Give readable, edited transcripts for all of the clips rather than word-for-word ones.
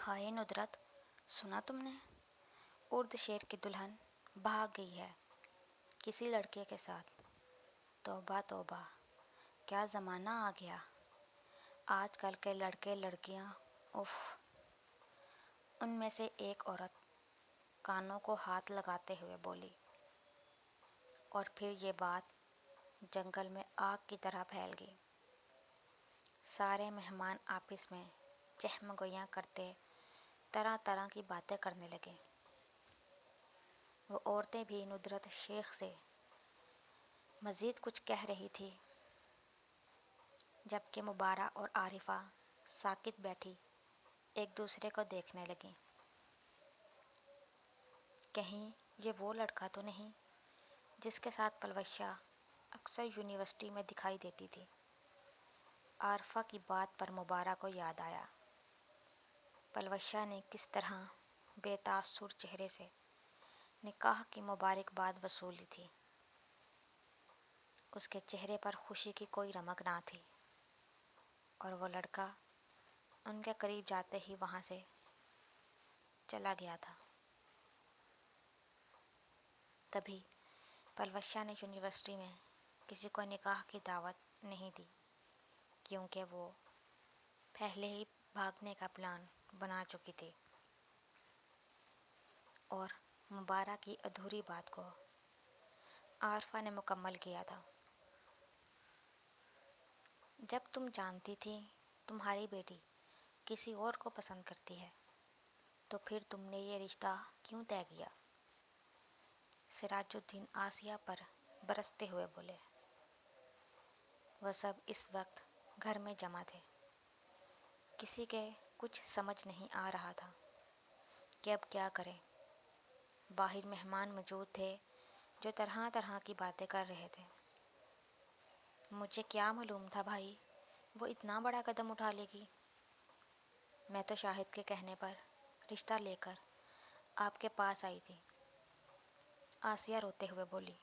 हाय नुदरत, सुना तुमने? उर्द शेर की दुल्हन भाग गई है किसी लड़के के साथ। तौबा तौबा, क्या ज़माना आ गया। आजकल के लड़के लड़कियां, उफ। उनमें से एक औरत कानों को हाथ लगाते हुए बोली, और फिर ये बात जंगल में आग की तरह फैल गई। सारे मेहमान आपस में चहमगोइयाँ करते तरह तरह की बातें करने लगे। वो औरतें भी नुदरत शेख से मज़ीद कुछ कह रही थी, जबकि मुबारा और आरिफा साकित बैठी एक दूसरे को देखने लगीं। कहीं ये वो लड़का तो नहीं जिसके साथ पलवशा अक्सर यूनिवर्सिटी में दिखाई देती थी। आरिफा की बात पर मुबारा को याद आया। पलवशा ने किस तरह बेतासुर चेहरे से निकाह की मुबारकबाद वसूली थी। उसके चेहरे पर खुशी की कोई रमक ना थी, और वो लड़का उनके करीब जाते ही वहाँ से चला गया था। तभी पलवशा ने यूनिवर्सिटी में किसी को निकाह की दावत नहीं दी, क्योंकि वो पहले ही भागने का प्लान बना चुकी थी। और मुबारक की अधूरी बात को आरिफा ने मुकम्मल किया था। जब तुम जानती थी तुम्हारी बेटी किसी और को पसंद करती है, तो फिर तुमने ये रिश्ता क्यों तय किया? सिराजुद्दीन आसिया पर बरसते हुए बोले। वह सब इस वक्त घर में जमा थे। किसी के कुछ समझ नहीं आ रहा था कि अब क्या करें। बाहर मेहमान मौजूद थे जो तरह तरह की बातें कर रहे थे। मुझे क्या मालूम था भाई, वो इतना बड़ा कदम उठा लेगी। मैं तो शाहिद के कहने पर रिश्ता लेकर आपके पास आई थी, आसिया रोते हुए बोली।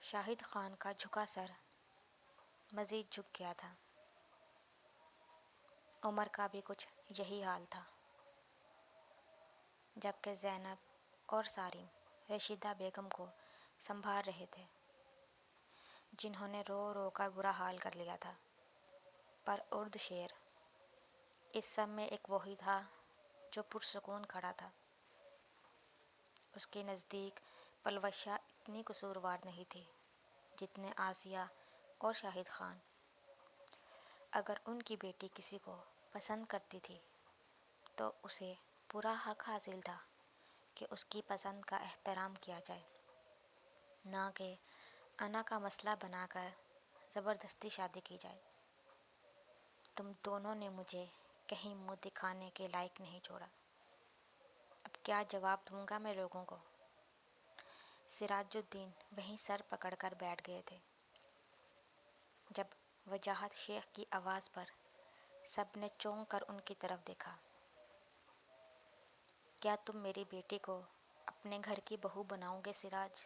शाहिद खान का झुका सर मज़ीद झुक गया था। उमर का भी कुछ यही हाल था, जबकि ज़ैनब और सारिम रशीदा बेगम को संभाल रहे थे, जिन्होंने रो रो कर बुरा हाल कर लिया था। पर उर्द शेर इस सब में एक वही था जो पुरसुकून खड़ा था। उसके नज़दीक पलवशा इतनी कसूरवार नहीं थी जितने आसिया और शाहिद खान। अगर उनकी बेटी किसी को पसंद करती थी तो उसे पूरा हक हासिल था कि उसकी पसंद का एहतराम किया जाए, ना कि अना का मसला बनाकर ज़बरदस्ती शादी की जाए। तुम दोनों ने मुझे कहीं मुँह दिखाने के लायक नहीं छोड़ा। अब क्या जवाब दूंगा मैं लोगों को? सिराजुद्दीन वहीं सर पकड़कर बैठ गए थे। जब वजाहत शेख की आवाज़ पर सब ने चौंक कर उनकी तरफ देखा। क्या तुम मेरी बेटी को अपने घर की बहू बनाओगे सिराज?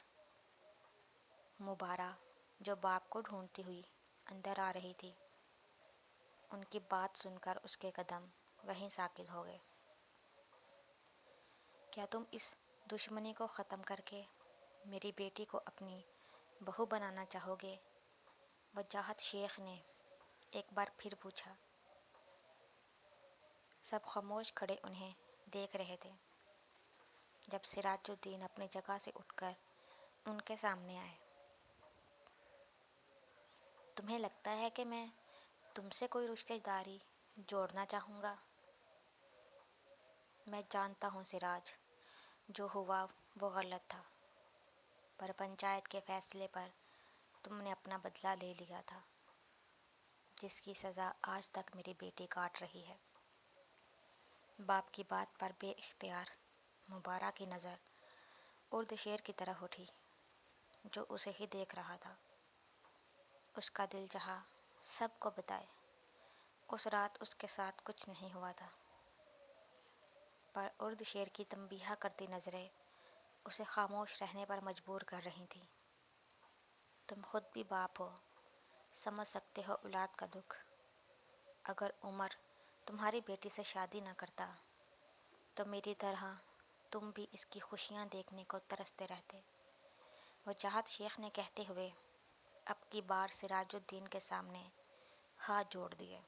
मुबारा, जो बाप को ढूंढती हुई अंदर आ रही थी, उनकी बात सुनकर उसके कदम वहीं साकित हो गए। क्या तुम इस दुश्मनी को ख़त्म करके मेरी बेटी को अपनी बहू बनाना चाहोगे? वजाहत शेख ने एक बार फिर पूछा। सब खामोश खड़े उन्हें देख रहे थे। जब सिराजुद्दीन अपनी जगह से उठकर उनके सामने आए। तुम्हें लगता है कि मैं तुमसे कोई रिश्तेदारी जोड़ना चाहूँगा? मैं जानता हूँ सिराज, जो हुआ वो गलत था, पर पंचायत के फैसले पर तुमने अपना बदला ले लिया था, जिसकी सज़ा आज तक मेरी बेटी काट रही है। बाप की बात पर बेइख्तियार मुबारक की नज़र उर्द शेर की तरफ उठी, जो उसे ही देख रहा था। उसका दिल चाहा सबको बताए उस रात उसके साथ कुछ नहीं हुआ था, पर उर्द शेर की तंबीहा करती नज़रें उसे खामोश रहने पर मजबूर कर रही थी। तुम खुद भी बाप हो, समझ सकते हो औलाद का दुख। अगर उमर تمہاری بیٹی سے شادی نہ کرتا تو میری طرح تم بھی اس کی خوشیاں دیکھنے کو ترستے رہتے، وجاہت شیخ نے کہتے ہوئے اب کی بار سراج الدین کے سامنے ہاتھ جوڑ دیے۔